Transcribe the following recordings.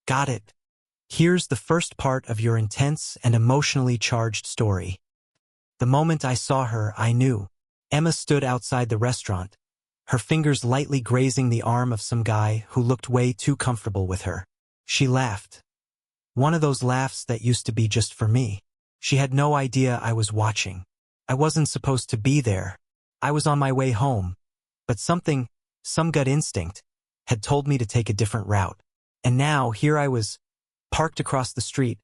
Got it. Here's the first part of your intense and emotionally charged story. The moment I saw her, I knew. Emma stood outside the restaurant, her fingers lightly grazing the arm of some guy who looked way too comfortable with her. She laughed. One of those laughs that used to be just for me. She had no idea I was watching. I wasn't supposed to be there. I was on my way home. But something, some gut instinct, had told me to take a different route. And now, here I was, parked across the street,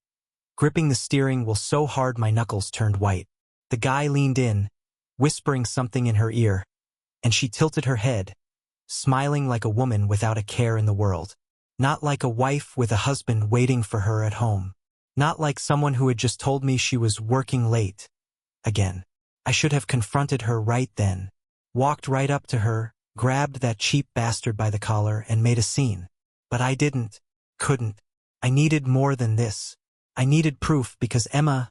gripping the steering wheel so hard my knuckles turned white. The guy leaned in, whispering something in her ear, and she tilted her head, smiling like a woman without a care in the world. Not like a wife with a husband waiting for her at home. Not like someone who had just told me she was working late. Again. I should have confronted her right then. Walked right up to her, grabbed that cheap bastard by the collar and made a scene. But I didn't. Couldn't. I needed more than this. I needed proof because Emma,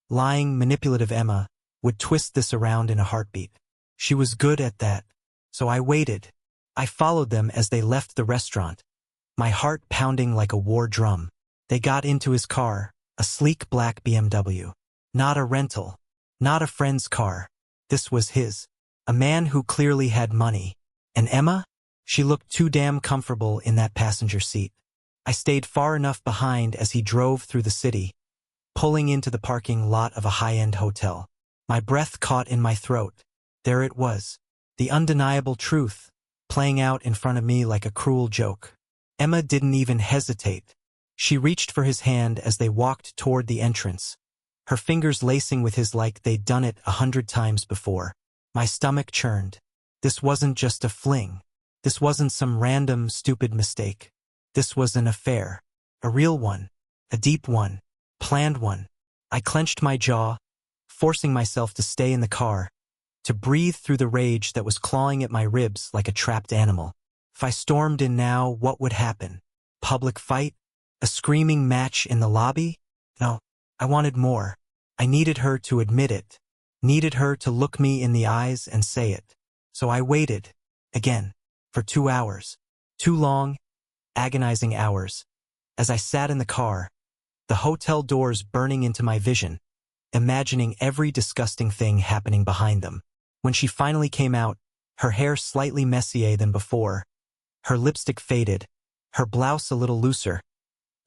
lying, manipulative Emma, would twist this around in a heartbeat. She was good at that. So I waited. I followed them as they left the restaurant, my heart pounding like a war drum. They got into his car, a sleek black BMW. Not a rental. Not a friend's car. This was his. A man who clearly had money. And Emma? She looked too damn comfortable in that passenger seat. I stayed far enough behind as he drove through the city, pulling into the parking lot of a high-end hotel. My breath caught in my throat. There it was. The undeniable truth, playing out in front of me like a cruel joke. Emma didn't even hesitate. She reached for his hand as they walked toward the entrance, her fingers lacing with his like they'd done it 100 times before. My stomach churned. This wasn't just a fling. This wasn't some random, stupid mistake. This was an affair. A real one. A deep one. Planned one. I clenched my jaw, forcing myself to stay in the car, to breathe through the rage that was clawing at my ribs like a trapped animal. If I stormed in now, what would happen? Public fight? A screaming match in the lobby? No, I wanted more. I needed her to admit it. Needed her to look me in the eyes and say it. So I waited. Again. For 2 hours. 2 long, agonizing hours. As I sat in the car, the hotel doors burning into my vision, imagining every disgusting thing happening behind them. When she finally came out, her hair slightly messier than before, her lipstick faded, her blouse a little looser,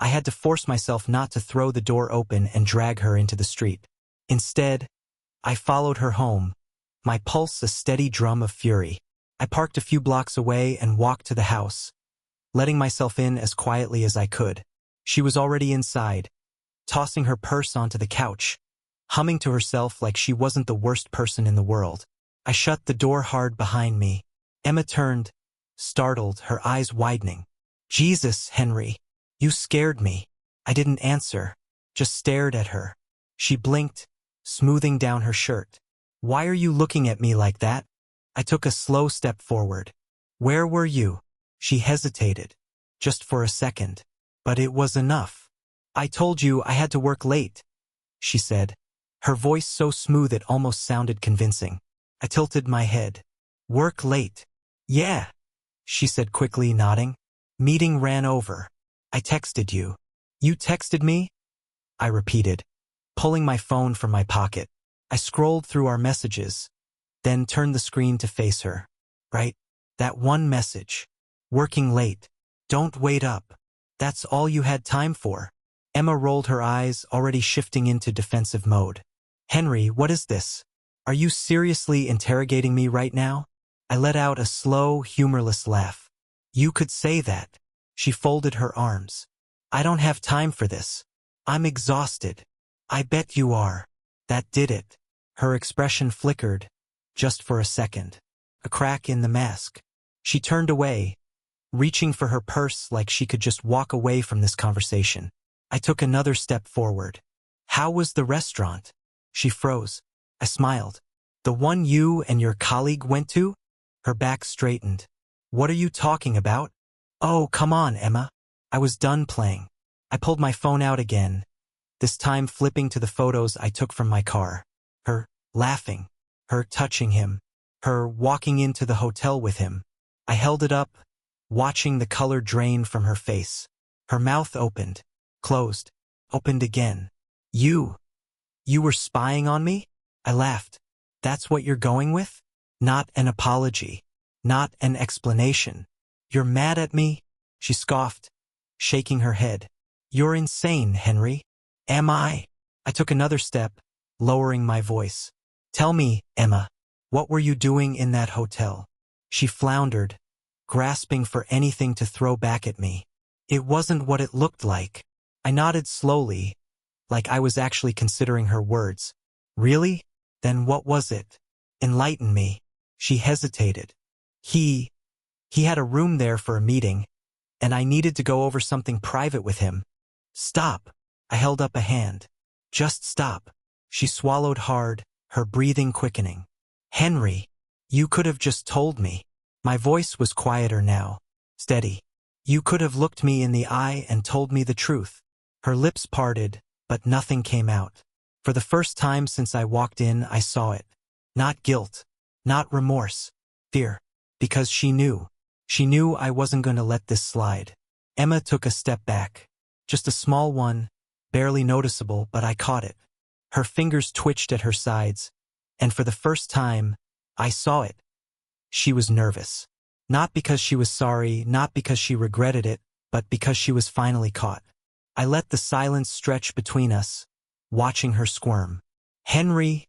I had to force myself not to throw the door open and drag her into the street. Instead, I followed her home, my pulse a steady drum of fury. I parked a few blocks away and walked to the house, letting myself in as quietly as I could. She was already inside, tossing her purse onto the couch, humming to herself like she wasn't the worst person in the world. I shut the door hard behind me. Emma turned, startled, her eyes widening. Jesus, Henry, you scared me. I didn't answer, just stared at her. She blinked, smoothing down her shirt. Why are you looking at me like that? I took a slow step forward. Where were you? She hesitated, just for a second. But it was enough. I told you I had to work late, she said, her voice so smooth it almost sounded convincing. I tilted my head. Work late? Yeah, she said quickly, nodding. Meeting ran over. I texted you. You texted me? I repeated, pulling my phone from my pocket. I scrolled through our messages, then turned the screen to face her. Right? That one message. Working late. Don't wait up. That's all you had time for. Emma rolled her eyes, already shifting into defensive mode. Henry, what is this? Are you seriously interrogating me right now? I let out a slow, humorless laugh. You could say that. She folded her arms. I don't have time for this. I'm exhausted. I bet you are. That did it. Her expression flickered, just for a second. A crack in the mask. She turned away, reaching for her purse like she could just walk away from this conversation. I took another step forward. How was the restaurant? She froze. I smiled. The one you and your colleague went to? Her back straightened. What are you talking about? Oh, come on, Emma. I was done playing. I pulled my phone out again, this time flipping to the photos I took from my car. Her laughing, her touching him, her walking into the hotel with him. I held it up, watching the color drain from her face. Her mouth opened, closed, opened again. You were spying on me? I laughed. That's what you're going with? Not an apology. Not an explanation. You're mad at me? She scoffed, shaking her head. You're insane, Henry. Am I? I took another step, lowering my voice. Tell me, Emma, what were you doing in that hotel? She floundered, grasping for anything to throw back at me. It wasn't what it looked like. I nodded slowly, like I was actually considering her words. Really? Then what was it? Enlighten me. She hesitated. He had a room there for a meeting, and I needed to go over something private with him. Stop. I held up a hand. Just stop. She swallowed hard, her breathing quickening. Henry, you could have just told me. My voice was quieter now, steady. You could have looked me in the eye and told me the truth. Her lips parted, but nothing came out. For the first time since I walked in, I saw it. Not guilt, not remorse, fear. Because she knew. She knew I wasn't going to let this slide. Emma took a step back. Just a small one, barely noticeable, but I caught it. Her fingers twitched at her sides, and for the first time, I saw it. She was nervous. Not because she was sorry, not because she regretted it, but because she was finally caught. I let the silence stretch between us, watching her squirm. Henry,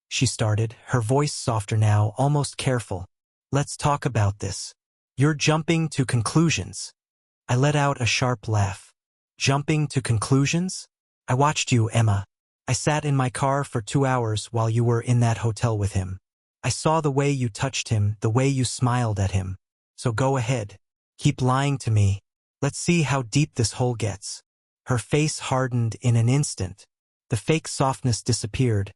she started, her voice softer now, almost careful. Let's talk about this. You're jumping to conclusions. I let out a sharp laugh. Jumping to conclusions? I watched you, Emma. I sat in my car for 2 hours while you were in that hotel with him. I saw the way you touched him, the way you smiled at him. So go ahead. Keep lying to me. Let's see how deep this hole gets. Her face hardened in an instant. The fake softness disappeared,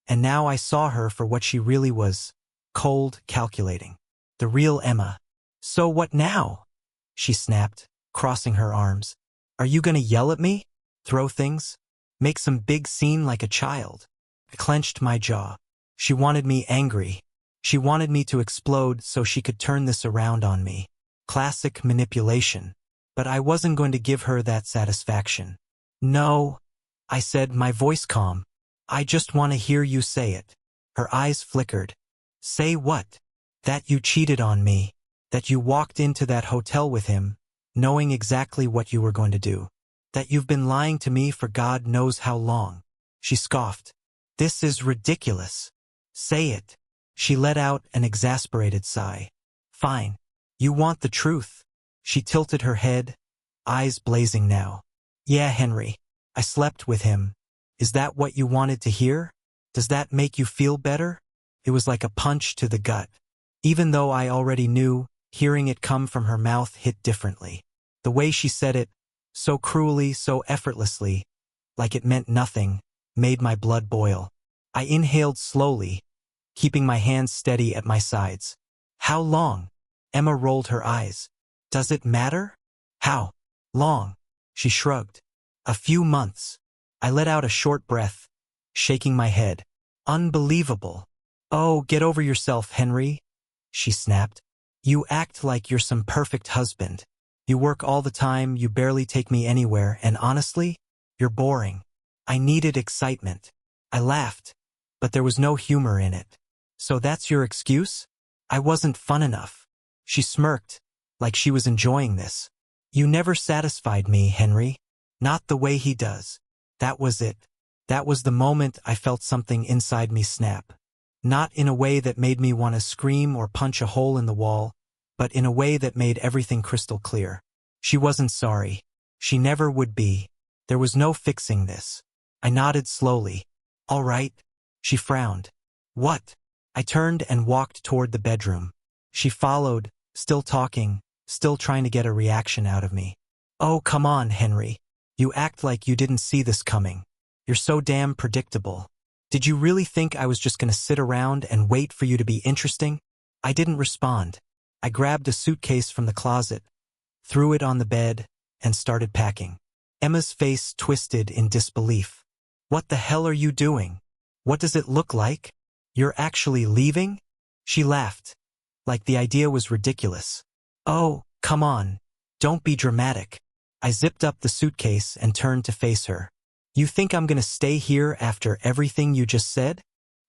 and now I saw her for what she really was. Cold, calculating. The real Emma. So what now? She snapped, crossing her arms. Are you gonna yell at me? Throw things? Make some big scene like a child? I clenched my jaw. She wanted me angry. She wanted me to explode so she could turn this around on me. Classic manipulation. But I wasn't going to give her that satisfaction. No, I said, my voice calm. I just want to hear you say it. Her eyes flickered. Say what? That you cheated on me. That you walked into that hotel with him, knowing exactly what you were going to do. That you've been lying to me for God knows how long. She scoffed. This is ridiculous. Say it. She let out an exasperated sigh. Fine. You want the truth. She tilted her head, eyes blazing now. Yeah, Henry. I slept with him. Is that what you wanted to hear? Does that make you feel better? It was like a punch to the gut. Even though I already knew, hearing it come from her mouth hit differently. The way she said it, so cruelly, so effortlessly, like it meant nothing, made my blood boil. I inhaled slowly, keeping my hands steady at my sides. How long? Emma rolled her eyes. Does it matter? How long? She shrugged. A few months. I let out a short breath, shaking my head. Unbelievable. Oh, get over yourself, Henry, she snapped. You act like you're some perfect husband. You work all the time, you barely take me anywhere, and honestly, you're boring. I needed excitement. I laughed, but there was no humor in it. So that's your excuse? I wasn't fun enough. She smirked, like she was enjoying this. You never satisfied me, Henry. Not the way he does. That was it. That was the moment I felt something inside me snap. Not in a way that made me want to scream or punch a hole in the wall, but in a way that made everything crystal clear. She wasn't sorry. She never would be. There was no fixing this. I nodded slowly. All right. She frowned. What? I turned and walked toward the bedroom. She followed, still talking, still trying to get a reaction out of me. Oh, come on, Henry. You act like you didn't see this coming. You're so damn predictable. Did you really think I was just going to sit around and wait for you to be interesting? I didn't respond. I grabbed a suitcase from the closet, threw it on the bed, and started packing. Emma's face twisted in disbelief. What the hell are you doing? What does it look like? You're actually leaving? She laughed, like the idea was ridiculous. Oh, come on. Don't be dramatic. I zipped up the suitcase and turned to face her. You think I'm gonna stay here after everything you just said?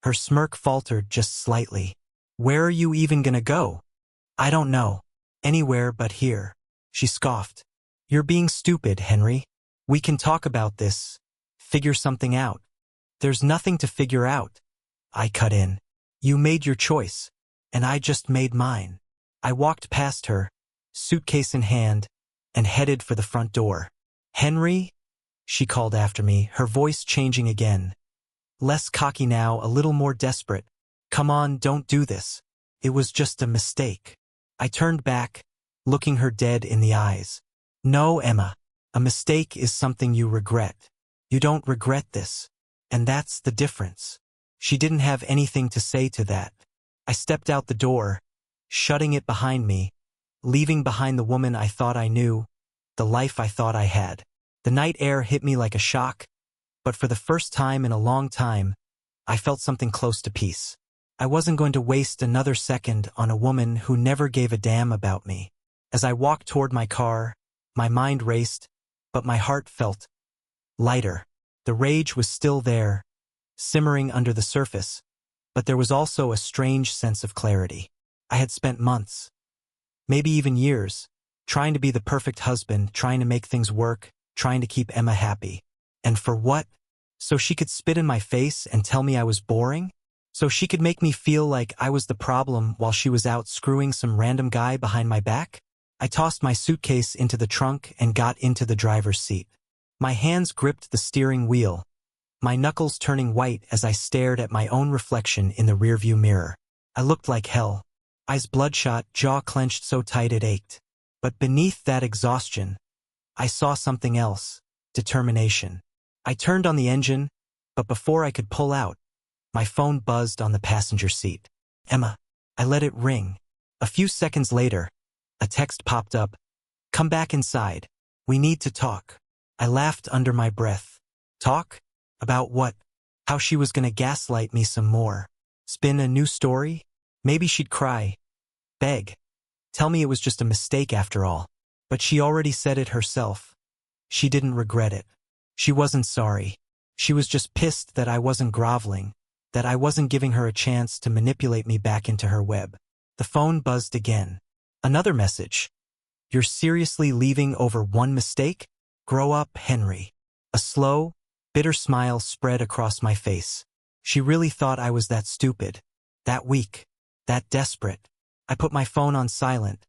Her smirk faltered just slightly. Where are you even gonna go? I don't know. Anywhere but here. She scoffed. You're being stupid, Henry. We can talk about this. Figure something out. There's nothing to figure out. I cut in. You made your choice, and I just made mine. I walked past her, suitcase in hand, and headed for the front door. Henry? She called after me, her voice changing again. Less cocky now, a little more desperate. Come on, don't do this. It was just a mistake. I turned back, looking her dead in the eyes. No, Emma. A mistake is something you regret. You don't regret this. And that's the difference. She didn't have anything to say to that. I stepped out the door, shutting it behind me, leaving behind the woman I thought I knew, the life I thought I had. The night air hit me like a shock, but for the first time in a long time, I felt something close to peace. I wasn't going to waste another second on a woman who never gave a damn about me. As I walked toward my car, my mind raced, but my heart felt lighter. The rage was still there, simmering under the surface, but there was also a strange sense of clarity. I had spent months, maybe even years, trying to be the perfect husband, trying to make things work, trying to keep Emma happy. And for what? So she could spit in my face and tell me I was boring? So she could make me feel like I was the problem while she was out screwing some random guy behind my back? I tossed my suitcase into the trunk and got into the driver's seat. My hands gripped the steering wheel, my knuckles turning white as I stared at my own reflection in the rearview mirror. I looked like hell, eyes bloodshot, jaw clenched so tight it ached. But beneath that exhaustion, I saw something else, determination. I turned on the engine, but before I could pull out, my phone buzzed on the passenger seat. Emma. I let it ring. A few seconds later, a text popped up. Come back inside. We need to talk. I laughed under my breath. Talk? About what? How she was gonna gaslight me some more. Spin a new story? Maybe she'd cry. Beg. Tell me it was just a mistake after all. But she already said it herself. She didn't regret it. She wasn't sorry. She was just pissed that I wasn't groveling, that I wasn't giving her a chance to manipulate me back into her web. The phone buzzed again. Another message. You're seriously leaving over one mistake? Grow up, Henry. A slow, bitter smile spread across my face. She really thought I was that stupid, that weak, that desperate. I put my phone on silent,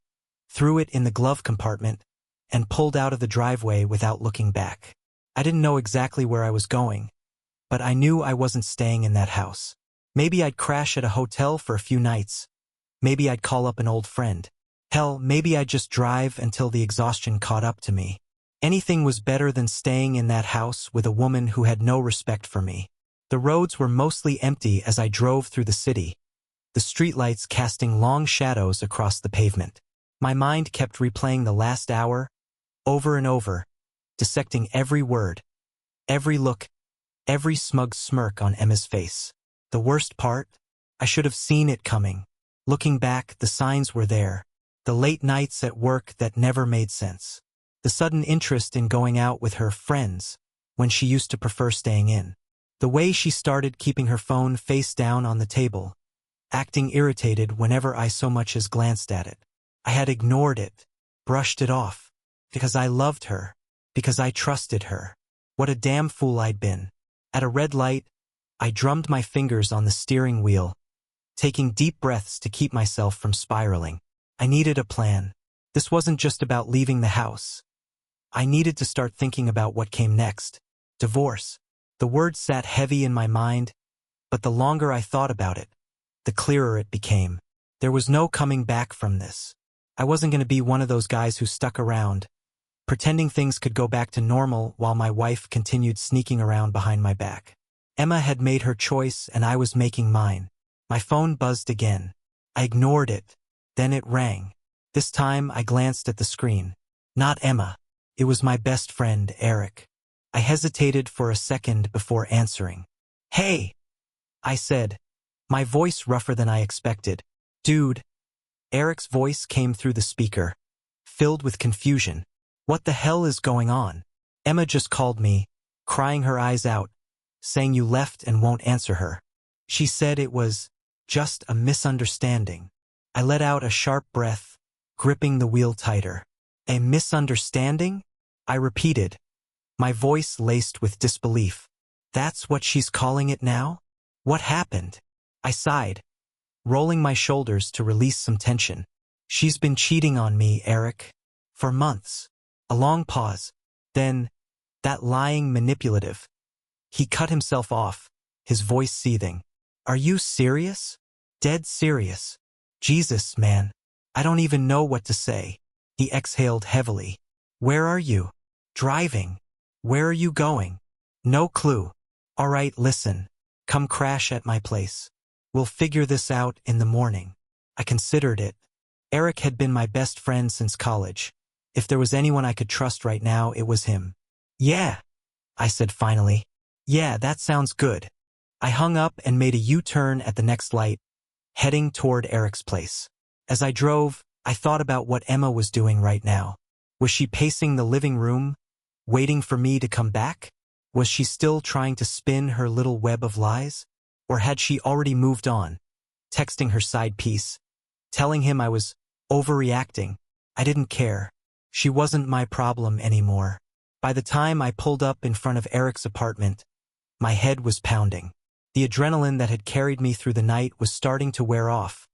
threw it in the glove compartment, and pulled out of the driveway without looking back. I didn't know exactly where I was going, but I knew I wasn't staying in that house. Maybe I'd crash at a hotel for a few nights. Maybe I'd call up an old friend. Hell, maybe I'd just drive until the exhaustion caught up to me. Anything was better than staying in that house with a woman who had no respect for me. The roads were mostly empty as I drove through the city, the streetlights casting long shadows across the pavement. My mind kept replaying the last hour, over and over, dissecting every word, every look, every smug smirk on Emma's face. The worst part? I should have seen it coming. Looking back, the signs were there. The late nights at work that never made sense. The sudden interest in going out with her friends when she used to prefer staying in. The way she started keeping her phone face down on the table, acting irritated whenever I so much as glanced at it. I had ignored it, brushed it off, because I loved her, because I trusted her. What a damn fool I'd been. At a red light, I drummed my fingers on the steering wheel, taking deep breaths to keep myself from spiraling. I needed a plan. This wasn't just about leaving the house. I needed to start thinking about what came next. Divorce. The word sat heavy in my mind, but the longer I thought about it, the clearer it became. There was no coming back from this. I wasn't going to be one of those guys who stuck around, pretending things could go back to normal while my wife continued sneaking around behind my back. Emma had made her choice and I was making mine. My phone buzzed again. I ignored it. Then it rang. This time I glanced at the screen. Not Emma. It was my best friend, Eric. I hesitated for a second before answering. Hey, I said, my voice rougher than I expected. Dude. Eric's voice came through the speaker, filled with confusion. What the hell is going on? Emma just called me, crying her eyes out, saying you left and won't answer her. She said it was just a misunderstanding. I let out a sharp breath, gripping the wheel tighter. A misunderstanding? I repeated, my voice laced with disbelief. That's what she's calling it now? What happened? I sighed, rolling my shoulders to release some tension. She's been cheating on me, Eric. For months. A long pause. Then, that lying manipulative. He cut himself off, his voice seething. Are you serious? Dead serious. Jesus, man. I don't even know what to say. He exhaled heavily. Where are you? Driving. Where are you going? No clue. All right, listen. Come crash at my place. We'll figure this out in the morning. I considered it. Eric had been my best friend since college. If there was anyone I could trust right now, it was him. Yeah, I said finally. Yeah, that sounds good. I hung up and made a U-turn at the next light, heading toward Eric's place. As I drove, I thought about what Emma was doing right now. Was she pacing the living room, waiting for me to come back? Was she still trying to spin her little web of lies? Or had she already moved on, texting her side piece, telling him I was overreacting? I didn't care. She wasn't my problem anymore. By the time I pulled up in front of Eric's apartment, my head was pounding. The adrenaline that had carried me through the night was starting to wear off,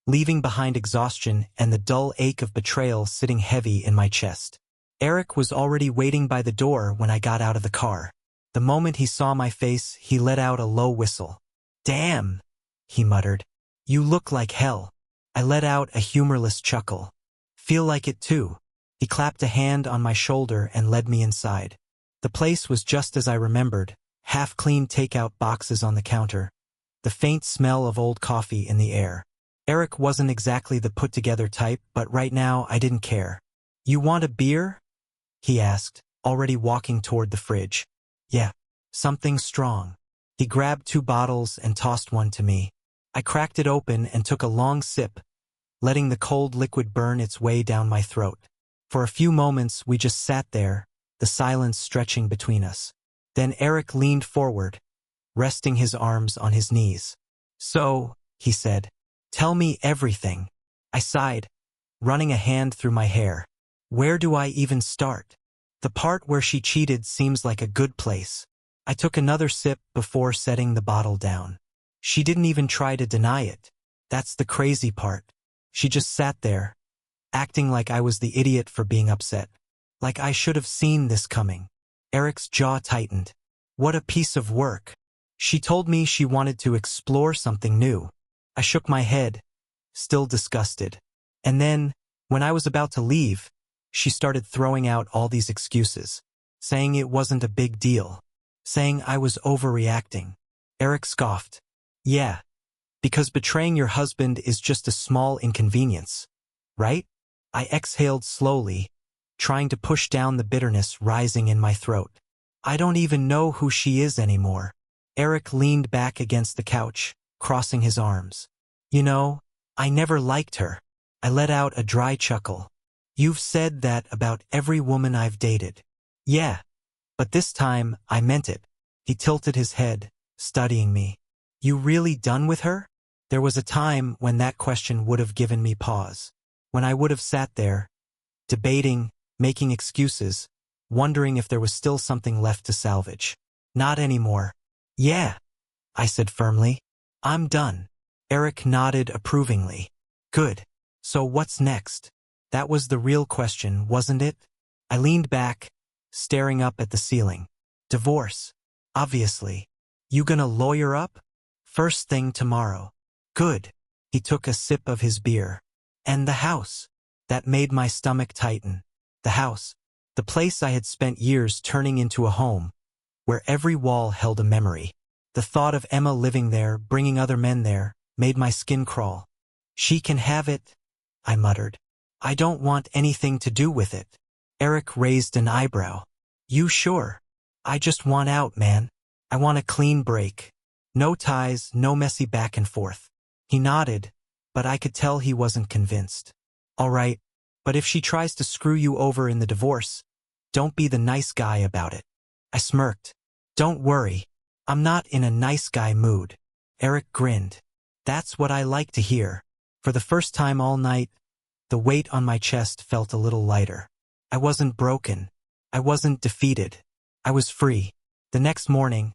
leaving behind exhaustion and the dull ache of betrayal sitting heavy in my chest. Eric was already waiting by the door when I got out of the car. The moment he saw my face, he let out a low whistle. Damn, he muttered. You look like hell. I let out a humorless chuckle. Feel like it too. He clapped a hand on my shoulder and led me inside. The place was just as I remembered, half-clean takeout boxes on the counter, the faint smell of old coffee in the air. Eric wasn't exactly the put-together type, but right now I didn't care. You want a beer? He asked, already walking toward the fridge. Yeah, something strong. He grabbed 2 bottles and tossed one to me. I cracked it open and took a long sip, letting the cold liquid burn its way down my throat. For a few moments we just sat there, the silence stretching between us. Then Eric leaned forward, resting his arms on his knees. So, he said, tell me everything. I sighed, running a hand through my hair. Where do I even start? The part where she cheated seems like a good place. I took another sip before setting the bottle down. She didn't even try to deny it. That's the crazy part. She just sat there, acting like I was the idiot for being upset. Like I should have seen this coming. Eric's jaw tightened. What a piece of work. She told me she wanted to explore something new. I shook my head, still disgusted. And then, when I was about to leave, she started throwing out all these excuses, saying it wasn't a big deal, saying I was overreacting. Eric scoffed. Yeah, because betraying your husband is just a small inconvenience, right? I exhaled slowly, trying to push down the bitterness rising in my throat. I don't even know who she is anymore. Eric leaned back against the couch, crossing his arms. You know, I never liked her. I let out a dry chuckle. You've said that about every woman I've dated. Yeah, but this time I meant it. He tilted his head, studying me. You really done with her? There was a time when that question would have given me pause. When I would have sat there, debating, making excuses, wondering if there was still something left to salvage. Not anymore. Yeah, I said firmly. I'm done. Eric nodded approvingly. Good. So what's next? That was the real question, wasn't it? I leaned back, staring up at the ceiling. Divorce. Obviously. You gonna lawyer up? First thing tomorrow. Good. He took a sip of his beer. And the house. That made my stomach tighten. The house. The place I had spent years turning into a home, where every wall held a memory. The thought of Emma living there, bringing other men there, made my skin crawl. She can have it, I muttered. I don't want anything to do with it. Eric raised an eyebrow. You sure? I just want out, man. I want a clean break. No ties, no messy back and forth. He nodded, but I could tell he wasn't convinced. All right, but if she tries to screw you over in the divorce, don't be the nice guy about it. I smirked. Don't worry. I'm not in a nice guy mood. Eric grinned. That's what I like to hear. For the first time all night, the weight on my chest felt a little lighter. I wasn't broken. I wasn't defeated. I was free. The next morning,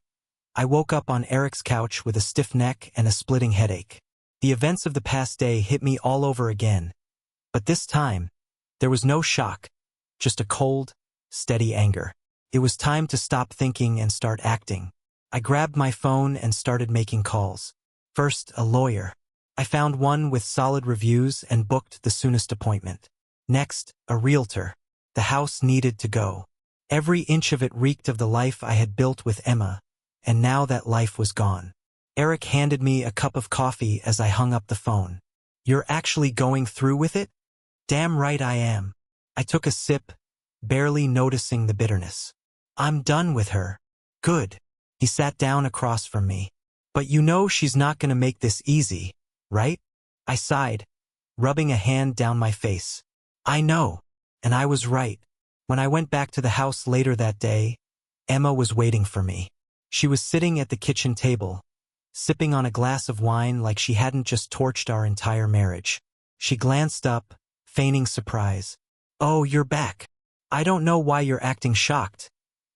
I woke up on Eric's couch with a stiff neck and a splitting headache. The events of the past day hit me all over again. But this time, there was no shock, just a cold, steady anger. It was time to stop thinking and start acting. I grabbed my phone and started making calls. First, a lawyer. I found one with solid reviews and booked the soonest appointment. Next, a realtor. The house needed to go. Every inch of it reeked of the life I had built with Emma, and now that life was gone. Eric handed me a cup of coffee as I hung up the phone. You're actually going through with it? Damn right I am. I took a sip, barely noticing the bitterness. I'm done with her. Good. He sat down across from me. But you know she's not gonna make this easy, right? I sighed, rubbing a hand down my face. I know, and I was right. When I went back to the house later that day, Emma was waiting for me. She was sitting at the kitchen table, sipping on a glass of wine like she hadn't just torched our entire marriage. She glanced up, feigning surprise. Oh, you're back. I don't know why you're acting shocked,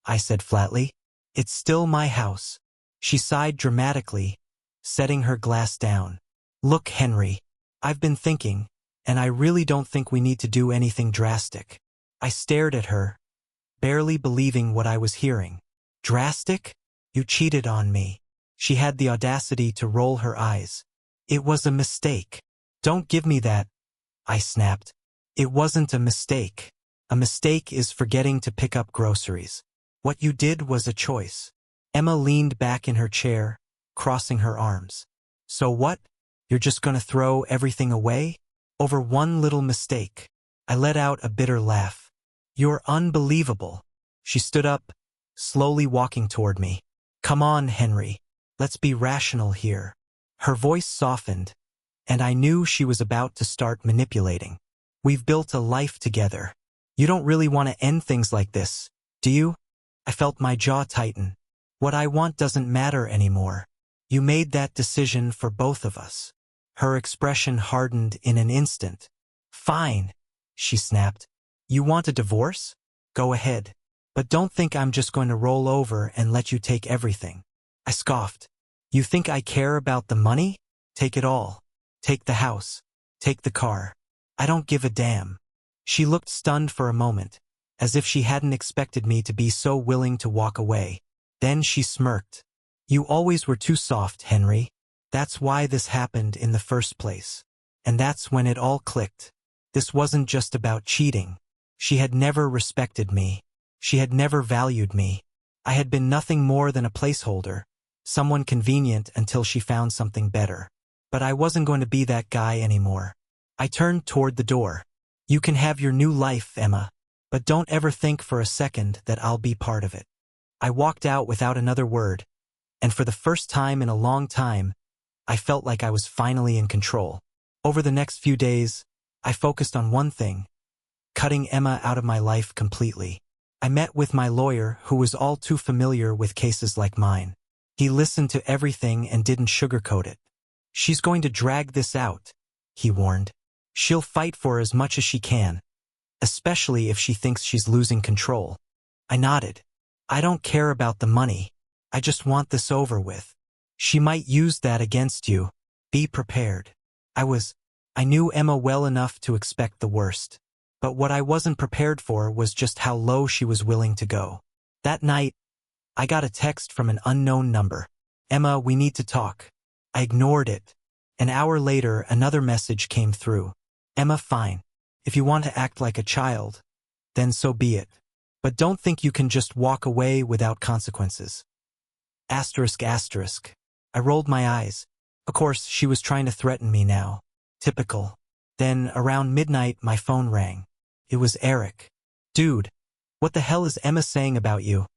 I said flatly. It's still my house. She sighed dramatically, setting her glass down. Look, Henry, I've been thinking, and I really don't think we need to do anything drastic. I stared at her, barely believing what I was hearing. Drastic? You cheated on me. She had the audacity to roll her eyes. It was a mistake. Don't give me that, I snapped. It wasn't a mistake. A mistake is forgetting to pick up groceries. What you did was a choice. Emma leaned back in her chair, crossing her arms. So what? You're just gonna throw everything away? Over one little mistake. I let out a bitter laugh. You're unbelievable. She stood up, slowly walking toward me. Come on, Henry. Let's be rational here. Her voice softened, and I knew she was about to start manipulating. We've built a life together. You don't really want to end things like this, do you? I felt my jaw tighten. What I want doesn't matter anymore. You made that decision for both of us. Her expression hardened in an instant. Fine, she snapped. You want a divorce? Go ahead. But don't think I'm just going to roll over and let you take everything. I scoffed. You think I care about the money? Take it all. Take the house. Take the car. I don't give a damn. She looked stunned for a moment, as if she hadn't expected me to be so willing to walk away. Then she smirked. You always were too soft, Henry. That's why this happened in the first place. And that's when it all clicked. This wasn't just about cheating. She had never respected me. She had never valued me. I had been nothing more than a placeholder, someone convenient until she found something better. But I wasn't going to be that guy anymore. I turned toward the door. You can have your new life, Emma, but don't ever think for a second that I'll be part of it. I walked out without another word, and for the first time in a long time, I felt like I was finally in control. Over the next few days, I focused on one thing: cutting Emma out of my life completely. I met with my lawyer, who was all too familiar with cases like mine. He listened to everything and didn't sugarcoat it. She's going to drag this out, he warned. She'll fight for as much as she can, especially if she thinks she's losing control. I nodded. I don't care about the money. I just want this over with. She might use that against you. Be prepared. I knew Emma well enough to expect the worst. But what I wasn't prepared for was just how low she was willing to go. That night, I got a text from an unknown number. Emma, we need to talk. I ignored it. An hour later, another message came through. Emma, fine. If you want to act like a child, then so be it. But don't think you can just walk away without consequences. Asterisk, asterisk. I rolled my eyes. Of course, she was trying to threaten me now. Typical. Then, around midnight, my phone rang. It was Eric. Dude, what the hell is Emma saying about you?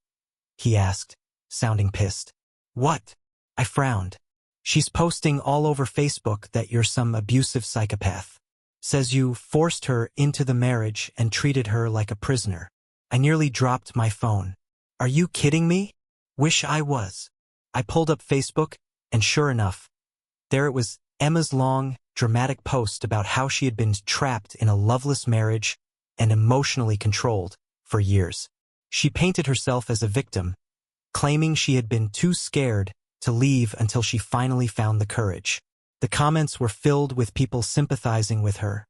He asked, sounding pissed. What? I frowned. She's posting all over Facebook that you're some abusive psychopath. Says you forced her into the marriage and treated her like a prisoner. I nearly dropped my phone. Are you kidding me? Wish I was. I pulled up Facebook, and sure enough, there it was, Emma's long, dramatic post about how she had been trapped in a loveless marriage and emotionally controlled for years. She painted herself as a victim, claiming she had been too scared to leave until she finally found the courage. The comments were filled with people sympathizing with her,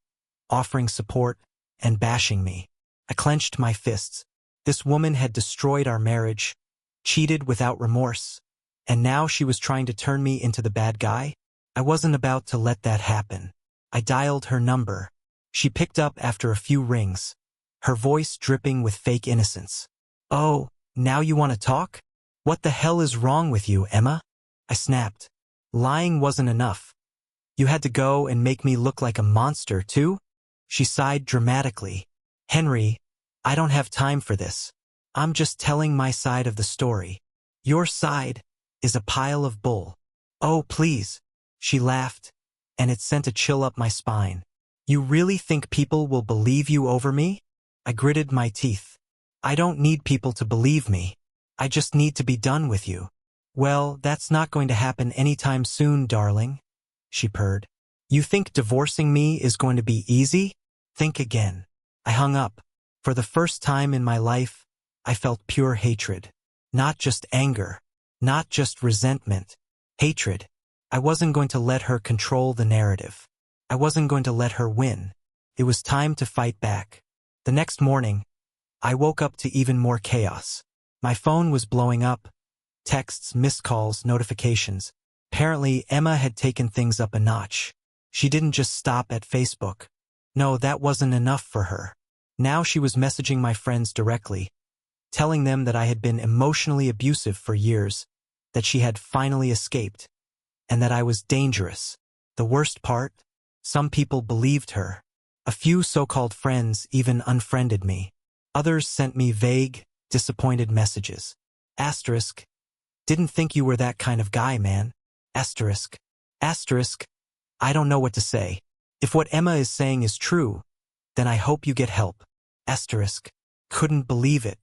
offering support, and bashing me. I clenched my fists. This woman had destroyed our marriage, cheated without remorse, and now she was trying to turn me into the bad guy? I wasn't about to let that happen. I dialed her number. She picked up after a few rings, her voice dripping with fake innocence. "Oh, now you want to talk? What the hell is wrong with you, Emma?" I snapped. Lying wasn't enough. You had to go and make me look like a monster, too? She sighed dramatically. "Henry, I don't have time for this. I'm just telling my side of the story. Your side is a pile of bull." "Oh, please." She laughed, and it sent a chill up my spine. "You really think people will believe you over me?" I gritted my teeth. "I don't need people to believe me. I just need to be done with you." "Well, that's not going to happen anytime soon, darling," she purred. "You think divorcing me is going to be easy? Think again." I hung up. For the first time in my life, I felt pure hatred. Not just anger, not just resentment. Hatred. I wasn't going to let her control the narrative. I wasn't going to let her win. It was time to fight back. The next morning, I woke up to even more chaos. My phone was blowing up. Texts, missed calls, notifications. Apparently, Emma had taken things up a notch. She didn't just stop at Facebook. No, that wasn't enough for her. Now she was messaging my friends directly, telling them that I had been emotionally abusive for years, that she had finally escaped, and that I was dangerous. The worst part? Some people believed her. A few so-called friends even unfriended me. Others sent me vague, disappointed messages. Asterisk. Didn't think you were that kind of guy, man. Asterisk. Asterisk. I don't know what to say. If what Emma is saying is true, then I hope you get help. Asterisk. Couldn't believe it.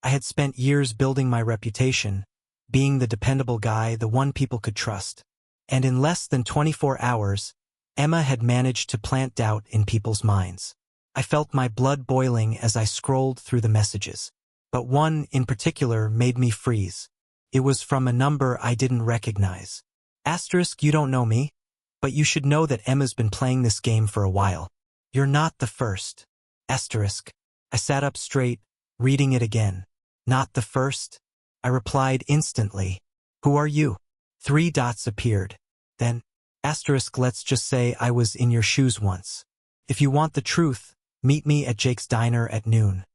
I had spent years building my reputation, being the dependable guy, the one people could trust. And in less than 24 hours, Emma had managed to plant doubt in people's minds. I felt my blood boiling as I scrolled through the messages. But one, in particular, made me freeze. It was from a number I didn't recognize. Asterisk, you don't know me, but you should know that Emma's been playing this game for a while. You're not the first. Asterisk. I sat up straight, reading it again. Not the first? I replied instantly. Who are you? 3 dots appeared. Then, asterisk, let's just say I was in your shoes once. If you want the truth, meet me at Jake's diner at noon.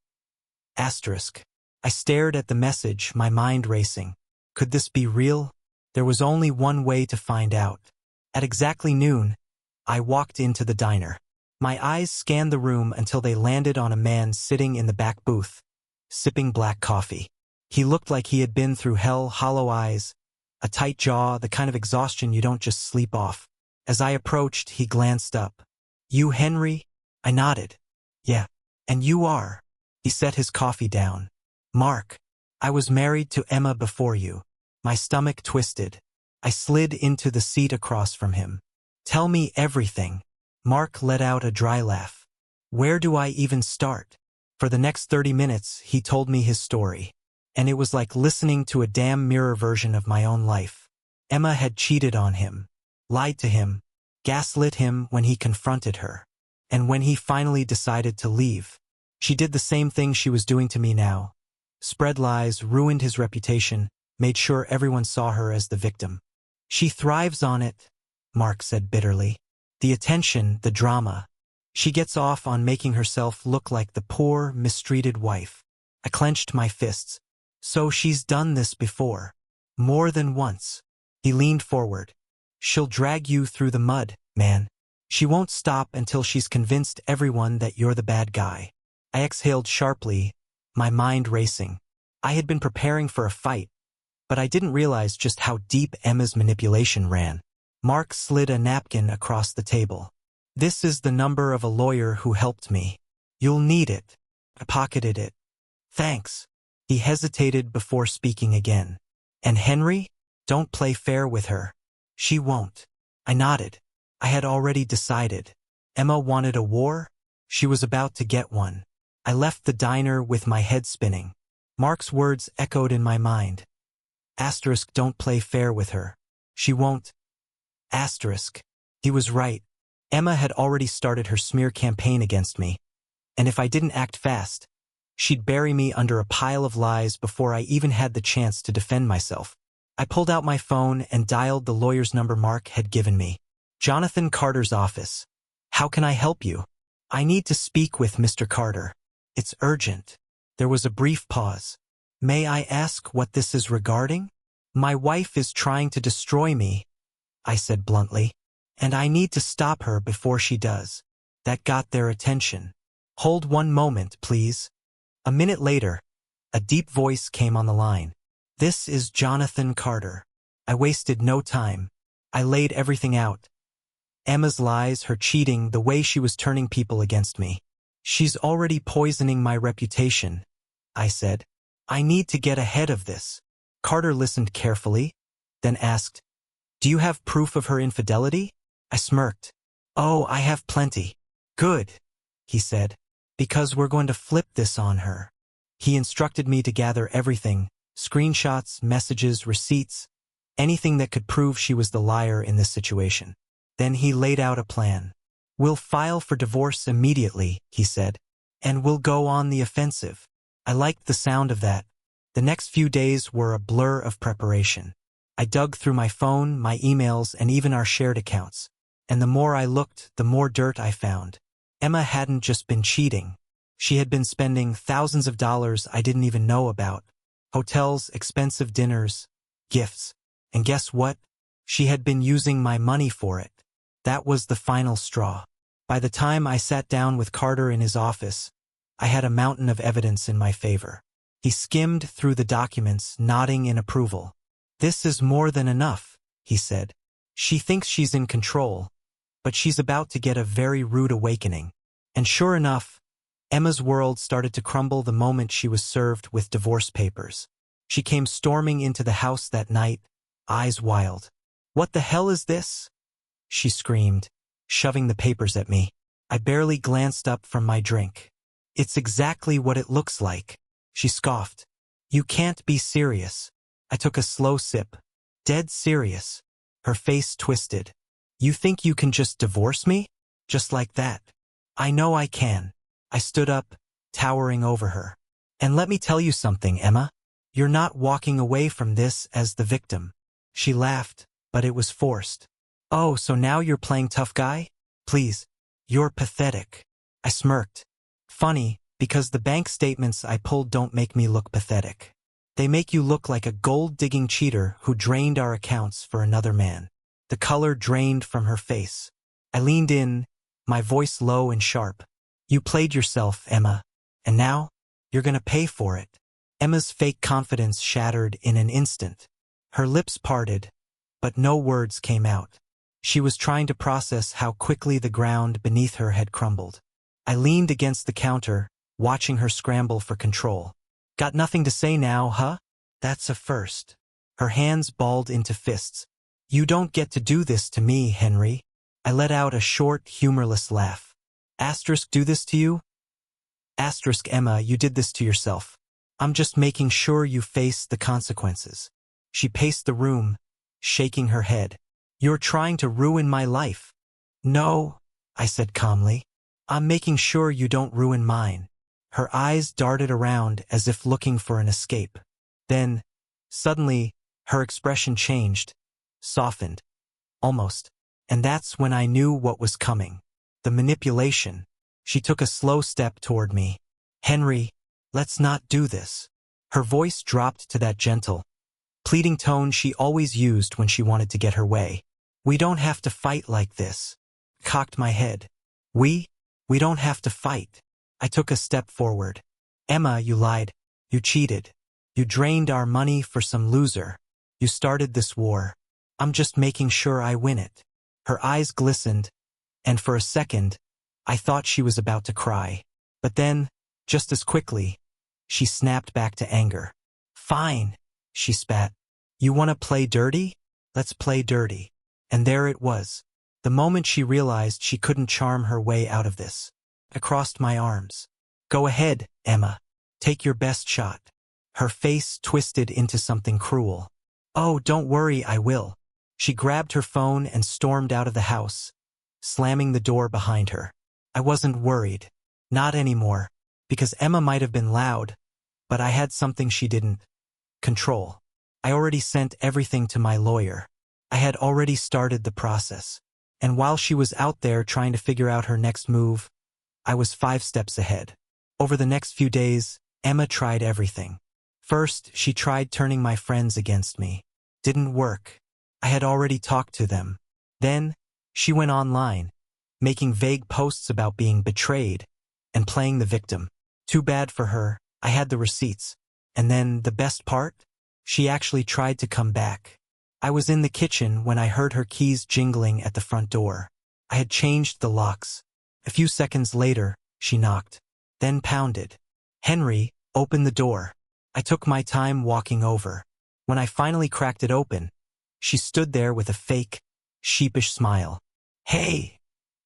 Asterisk. I stared at the message, my mind racing. Could this be real? There was only one way to find out. At exactly noon, I walked into the diner. My eyes scanned the room until they landed on a man sitting in the back booth, sipping black coffee. He looked like he had been through hell, hollow eyes, a tight jaw, the kind of exhaustion you don't just sleep off. As I approached, he glanced up. You, Henry? I nodded. Yeah. And you are? He set his coffee down. Mark. I was married to Emma before you. My stomach twisted. I slid into the seat across from him. Tell me everything. Mark let out a dry laugh. Where do I even start? For the next 30 minutes, he told me his story. And it was like listening to a damn mirror version of my own life. Emma had cheated on him, lied to him, gaslit him when he confronted her. And when he finally decided to leave, she did the same thing she was doing to me now. Spread lies, ruined his reputation, made sure everyone saw her as the victim. She thrives on it, Mark said bitterly. The attention, the drama. She gets off on making herself look like the poor, mistreated wife. I clenched my fists. So she's done this before. More than once. He leaned forward. She'll drag you through the mud, man. She won't stop until she's convinced everyone that you're the bad guy. I exhaled sharply, my mind racing. I had been preparing for a fight, but I didn't realize just how deep Emma's manipulation ran. Mark slid a napkin across the table. This is the number of a lawyer who helped me. You'll need it. I pocketed it. Thanks. He hesitated before speaking again. And Henry? Don't play fair with her. She won't. I nodded. I had already decided. Emma wanted a war? She was about to get one. I left the diner with my head spinning. Mark's words echoed in my mind. Asterisk, don't play fair with her. She won't. Asterisk. He was right. Emma had already started her smear campaign against me. And if I didn't act fast, she'd bury me under a pile of lies before I even had the chance to defend myself. I pulled out my phone and dialed the lawyer's number Mark had given me. Jonathan Carter's office. How can I help you? I need to speak with Mr. Carter. It's urgent. There was a brief pause. May I ask what this is regarding? My wife is trying to destroy me, I said bluntly, and I need to stop her before she does. That got their attention. Hold one moment, please. A minute later, a deep voice came on the line. This is Jonathan Carter. I wasted no time. I laid everything out. Emma's lies, her cheating, the way she was turning people against me. She's already poisoning my reputation, I said. I need to get ahead of this. Carter listened carefully, then asked, Do you have proof of her infidelity? I smirked. Oh, I have plenty. Good, he said, because we're going to flip this on her. He instructed me to gather everything, screenshots, messages, receipts, anything that could prove she was the liar in this situation. Then he laid out a plan. We'll file for divorce immediately, he said, and we'll go on the offensive. I liked the sound of that. The next few days were a blur of preparation. I dug through my phone, my emails, and even our shared accounts. And the more I looked, the more dirt I found. Emma hadn't just been cheating. She had been spending thousands of dollars I didn't even know about. Hotels, expensive dinners, gifts. And guess what? She had been using my money for it. That was the final straw. By the time I sat down with Carter in his office, I had a mountain of evidence in my favor. He skimmed through the documents, nodding in approval. This is more than enough, he said. She thinks she's in control, but she's about to get a very rude awakening. And sure enough, Emma's world started to crumble the moment she was served with divorce papers. She came storming into the house that night, eyes wild. What the hell is this? She screamed, shoving the papers at me. I barely glanced up from my drink. It's exactly what it looks like, she scoffed. You can't be serious. I took a slow sip. Dead serious. Her face twisted. You think you can just divorce me? Just like that? I know I can. I stood up, towering over her. And let me tell you something, Emma. You're not walking away from this as the victim. She laughed, but it was forced. Oh, so now you're playing tough guy? Please. You're pathetic. I smirked. Funny, because the bank statements I pulled don't make me look pathetic. They make you look like a gold-digging cheater who drained our accounts for another man. The color drained from her face. I leaned in, my voice low and sharp. You played yourself, Emma. And now, you're gonna pay for it. Emma's fake confidence shattered in an instant. Her lips parted, but no words came out. She was trying to process how quickly the ground beneath her had crumbled. I leaned against the counter, watching her scramble for control. Got nothing to say now, huh? That's a first. Her hands balled into fists. You don't get to do this to me, Henry. I let out a short, humorless laugh. Asterisk, do this to you? Asterisk, Emma, you did this to yourself. I'm just making sure you face the consequences. She paced the room, shaking her head. You're trying to ruin my life. No, I said calmly. I'm making sure you don't ruin mine. Her eyes darted around as if looking for an escape. Then, suddenly, her expression changed, softened, almost. And that's when I knew what was coming. The manipulation. She took a slow step toward me. Henry, let's not do this. Her voice dropped to that gentle, pleading tone she always used when she wanted to get her way. We don't have to fight like this. Cocked my head. We don't have to fight. I took a step forward. Emma, you lied. You cheated. You drained our money for some loser. You started this war. I'm just making sure I win it. Her eyes glistened, and for a second, I thought she was about to cry. But then, just as quickly, she snapped back to anger. Fine, she spat. You want to play dirty? Let's play dirty. And there it was. The moment she realized she couldn't charm her way out of this. I crossed my arms. Go ahead, Emma. Take your best shot. Her face twisted into something cruel. Oh, don't worry, I will. She grabbed her phone and stormed out of the house, slamming the door behind her. I wasn't worried. Not anymore. Because Emma might have been loud, but I had something she didn't. Control. I already sent everything to my lawyer. I had already started the process. And while she was out there trying to figure out her next move, I was 5 steps ahead. Over the next few days, Emma tried everything. First, she tried turning my friends against me. Didn't work. I had already talked to them. Then, she went online, making vague posts about being betrayed and playing the victim. Too bad for her, I had the receipts. And then, the best part? She actually tried to come back. I was in the kitchen when I heard her keys jingling at the front door. I had changed the locks. A few seconds later, she knocked, then pounded. Henry, open the door. I took my time walking over. When I finally cracked it open, she stood there with a fake, sheepish smile. Hey,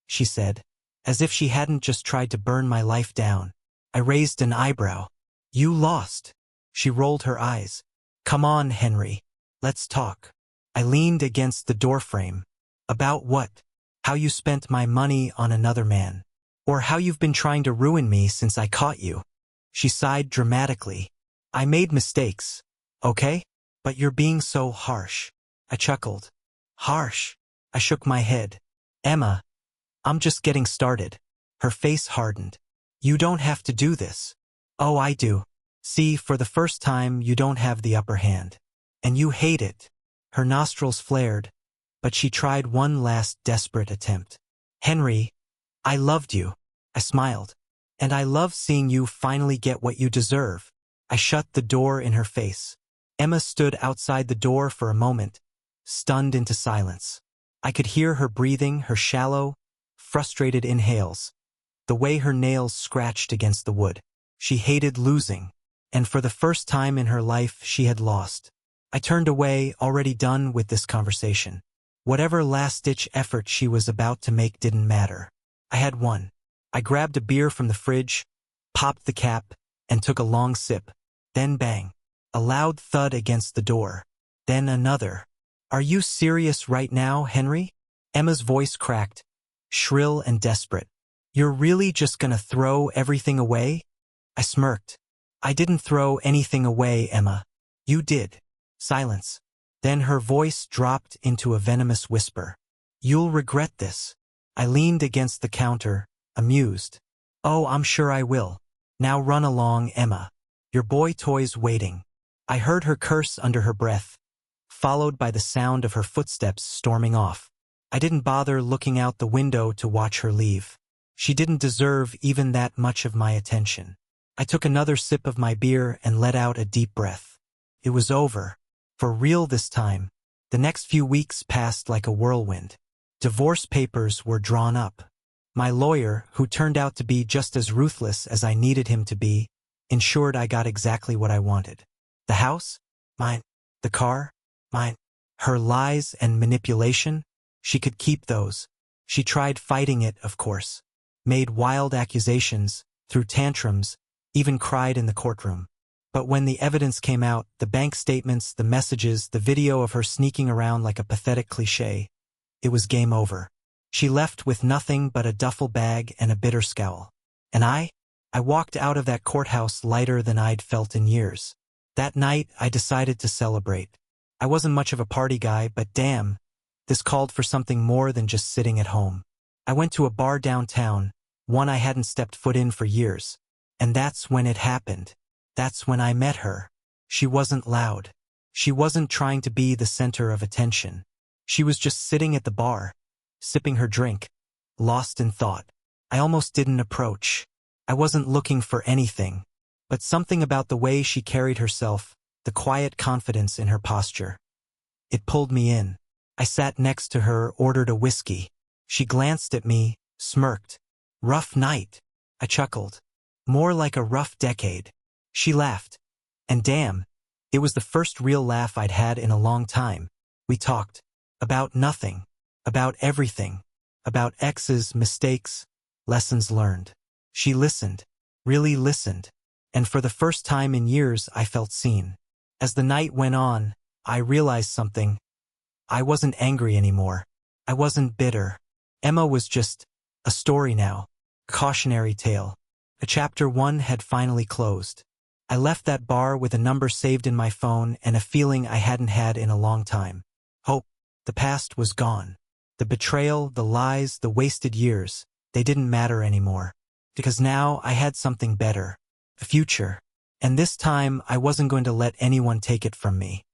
she said, as if she hadn't just tried to burn my life down. I raised an eyebrow. You lost. She rolled her eyes. Come on, Henry. Let's talk. I leaned against the doorframe. About what? How you spent my money on another man. Or how you've been trying to ruin me since I caught you. She sighed dramatically. I made mistakes, okay? But you're being so harsh. I chuckled. Harsh? I shook my head. Emma, I'm just getting started. Her face hardened. You don't have to do this. Oh, I do. See, for the first time, you don't have the upper hand. And you hate it. Her nostrils flared, but she tried one last desperate attempt. Henry, I loved you. I smiled. And I love seeing you finally get what you deserve. I shut the door in her face. Emma stood outside the door for a moment, stunned into silence. I could hear her breathing, her shallow, frustrated inhales, the way her nails scratched against the wood. She hated losing, and for the first time in her life she had lost. I turned away, already done with this conversation. Whatever last-ditch effort she was about to make didn't matter. I had won. I grabbed a beer from the fridge, popped the cap, and took a long sip. Then bang. A loud thud against the door. Then another. Are you serious right now, Henry? Emma's voice cracked, shrill and desperate. You're really just gonna throw everything away? I smirked. I didn't throw anything away, Emma. You did. Silence. Then her voice dropped into a venomous whisper. You'll regret this. I leaned against the counter, amused. Oh, I'm sure I will. Now run along, Emma. Your boy toy's waiting. I heard her curse under her breath, followed by the sound of her footsteps storming off. I didn't bother looking out the window to watch her leave. She didn't deserve even that much of my attention. I took another sip of my beer and let out a deep breath. It was over. For real this time. The next few weeks passed like a whirlwind. Divorce papers were drawn up. My lawyer, who turned out to be just as ruthless as I needed him to be, ensured I got exactly what I wanted. The house? Mine. The car? Mine. Her lies and manipulation? She could keep those. She tried fighting it, of course. Made wild accusations, threw tantrums, even cried in the courtroom. But when the evidence came out, the bank statements, the messages, the video of her sneaking around like a pathetic cliché, it was game over. She left with nothing but a duffel bag and a bitter scowl. And I walked out of that courthouse lighter than I'd felt in years. That night, I decided to celebrate. I wasn't much of a party guy, but damn, this called for something more than just sitting at home. I went to a bar downtown, one I hadn't stepped foot in for years. And that's when it happened. That's when I met her. She wasn't loud. She wasn't trying to be the center of attention. She was just sitting at the bar, sipping her drink, lost in thought. I almost didn't approach. I wasn't looking for anything. But something about the way she carried herself, the quiet confidence in her posture. It pulled me in. I sat next to her, ordered a whiskey. She glanced at me, smirked. Rough night. I chuckled. More like a rough decade. She laughed. And damn, it was the first real laugh I'd had in a long time. We talked. About nothing. About everything. About exes, mistakes, lessons learned. She listened. Really listened. And for the first time in years, I felt seen. As the night went on, I realized something. I wasn't angry anymore. I wasn't bitter. Emma was just a story now. A cautionary tale. A chapter 1 had finally closed. I left that bar with a number saved in my phone and a feeling I hadn't had in a long time. Hope. The past was gone. The betrayal, the lies, the wasted years, they didn't matter anymore. Because now I had something better. A future. And this time I wasn't going to let anyone take it from me.